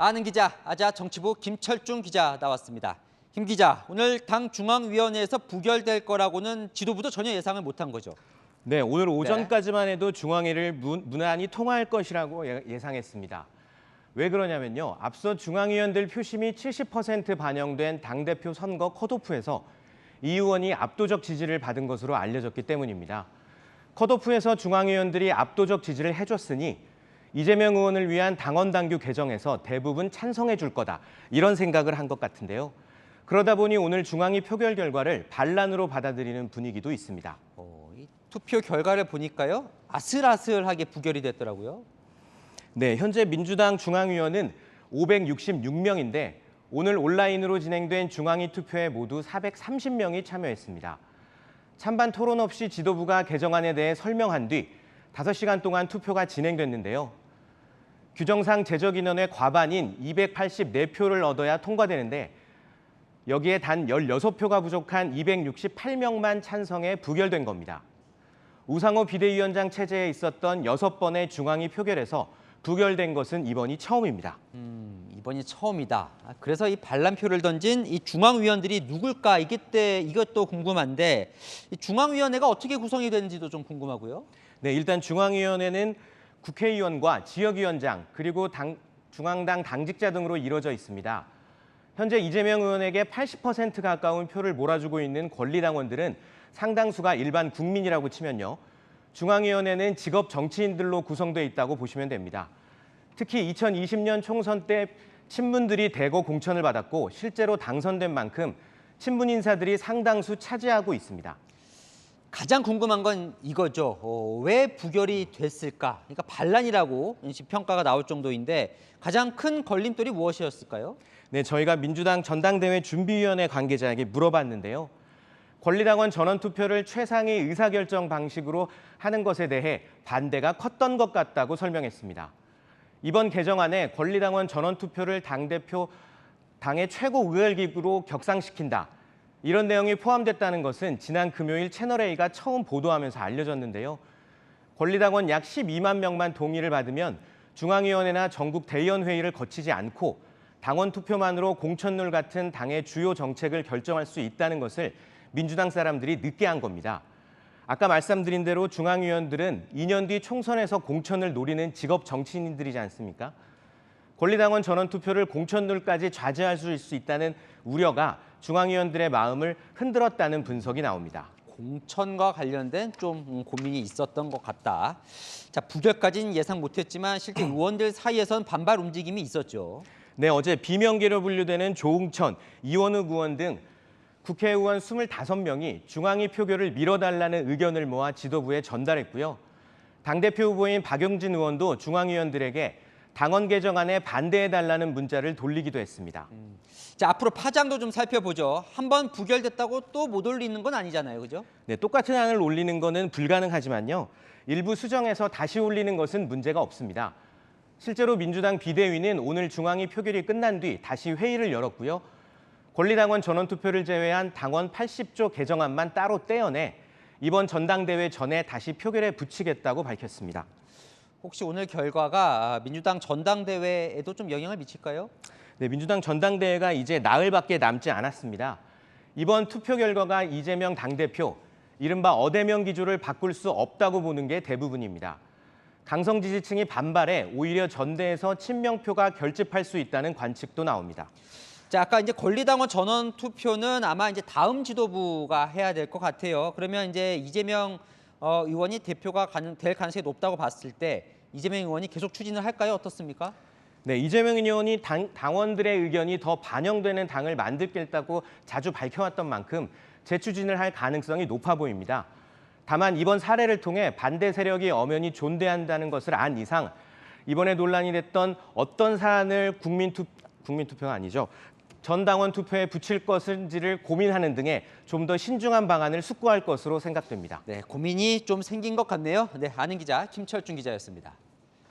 아는 기자, 아자 정치부 김철중 기자 나왔습니다. 김 기자, 오늘 당 중앙위원회에서 부결될 거라고는 지도부도 전혀 예상을 못한 거죠. 네, 오늘 오전까지만 해도 중앙회를 무난히 통과할 것이라고 예상했습니다. 왜 그러냐면요. 앞서 중앙위원들 표심이 70% 반영된 당대표 선거 컷오프에서 이 의원이 압도적 지지를 받은 것으로 알려졌기 때문입니다. 컷오프에서 중앙위원들이 압도적 지지를 해줬으니 이재명 의원을 위한 당원 당규 개정에서 대부분 찬성해 줄 거다. 이런 생각을 한 것 같은데요. 그러다 보니 오늘 중앙위 표결 결과를 반란으로 받아들이는 분위기도 있습니다. 이 투표 결과를 보니까요. 아슬아슬하게 부결이 됐더라고요. 네, 현재 민주당 중앙위원은 566명인데 오늘 온라인으로 진행된 중앙위 투표에 모두 430명이 참여했습니다. 찬반 토론 없이 지도부가 개정안에 대해 설명한 뒤 5시간 동안 투표가 진행됐는데요. 규정상 제적 인원의 과반인 284표를 얻어야 통과되는데 여기에 단 16표가 부족한 268명만 찬성해 부결된 겁니다. 우상호 비대위원장 체제에 있었던 6번의 중앙위 표결에서 부결된 것은 이번이 처음입니다. 이번이 처음이다. 그래서 이 반란표를 던진 이 중앙위원들이 누굴까? 이것도 궁금한데 이 중앙위원회가 어떻게 구성이 되는지도 좀 궁금하고요. 네, 일단 중앙위원회는 국회의원과 지역위원장 그리고 중앙당 당직자 등으로 이루어져 있습니다. 현재 이재명 의원에게 80% 가까운 표를 몰아주고 있는 권리당원들은 상당수가 일반 국민이라고 치면요. 중앙위원회는 직업 정치인들로 구성돼 있다고 보시면 됩니다. 특히 2020년 총선 때 친문들이 대거 공천을 받았고 실제로 당선된 만큼 친문 인사들이 상당수 차지하고 있습니다. 가장 궁금한 건 이거죠. 왜 부결이 됐을까? 그러니까 반란이라고 평가가 나올 정도인데 가장 큰 걸림돌이 무엇이었을까요? 네, 저희가 민주당 전당대회 준비위원회 관계자에게 물어봤는데요. 권리당원 전원투표를 최상위 의사결정 방식으로 하는 것에 대해 반대가 컸던 것 같다고 설명했습니다. 이번 개정안에 권리당원 전원투표를 당의 최고 의결기구로 격상시킨다. 이런 내용이 포함됐다는 것은 지난 금요일 채널A가 처음 보도하면서 알려졌는데요. 권리당원 약 12만 명만 동의를 받으면 중앙위원회나 전국 대의원회의를 거치지 않고 당원 투표만으로 공천룰 같은 당의 주요 정책을 결정할 수 있다는 것을 민주당 사람들이 늦게 한 겁니다. 아까 말씀드린 대로 중앙위원들은 2년 뒤 총선에서 공천을 노리는 직업 정치인들이지 않습니까? 권리당원 전원투표를 공천룰까지 좌지할 수 있다는 우려가 중앙위원들의 마음을 흔들었다는 분석이 나옵니다. 공천과 관련된 좀 고민이 있었던 것 같다. 자, 부결까지는 예상 못했지만 실제 의원들 사이에선 반발 움직임이 있었죠. 네, 어제 비명계로 분류되는 조응천, 이원욱 의원 등 국회의원 25명이 중앙위 표결을 미뤄달라는 의견을 모아 지도부에 전달했고요. 당대표 후보인 박용진 의원도 중앙위원들에게 당원 개정안에 반대해달라는 문자를 돌리기도 했습니다. 자, 앞으로 파장도 좀 살펴보죠. 한번 부결됐다고 또 못 올리는 건 아니잖아요, 그죠? 네, 똑같은 안을 올리는 것은 불가능하지만요. 일부 수정해서 다시 올리는 것은 문제가 없습니다. 실제로 민주당 비대위는 오늘 중앙위 표결이 끝난 뒤 다시 회의를 열었고요. 권리당원 전원투표를 제외한 당원 80조 개정안만 따로 떼어내 이번 전당대회 전에 다시 표결에 붙이겠다고 밝혔습니다. 혹시 오늘 결과가 민주당 전당대회에도 좀 영향을 미칠까요? 네, 민주당 전당대회가 이제 나흘밖에 남지 않았습니다. 이번 투표 결과가 이재명 당대표, 이른바 어대명 기조를 바꿀 수 없다고 보는 게 대부분입니다. 강성 지지층이 반발해 오히려 전대에서 친명표가 결집할 수 있다는 관측도 나옵니다. 자, 아까 이제 권리당원 전원 투표는 아마 이제 다음 지도부가 해야 될 것 같아요. 그러면 이제 이재명 의원이 대표가 될 가능성이 높다고 봤을 때 이재명 의원이 계속 추진을 할까요? 어떻습니까? 네, 이재명 의원이 당원들의 의견이 더 반영되는 당을 만들겠다고 자주 밝혀왔던 만큼 재추진을 할 가능성이 높아 보입니다. 다만 이번 사례를 통해 반대 세력이 엄연히 존재한다는 것을 안 이상 이번에 논란이 됐던 어떤 사안을 국민투표가 아니죠. 전 당원 투표에 붙일 것인지를 고민하는 등의 좀 더 신중한 방안을 숙고할 것으로 생각됩니다. 네, 고민이 좀 생긴 것 같네요. 네, 아는 기자 김철중 기자였습니다.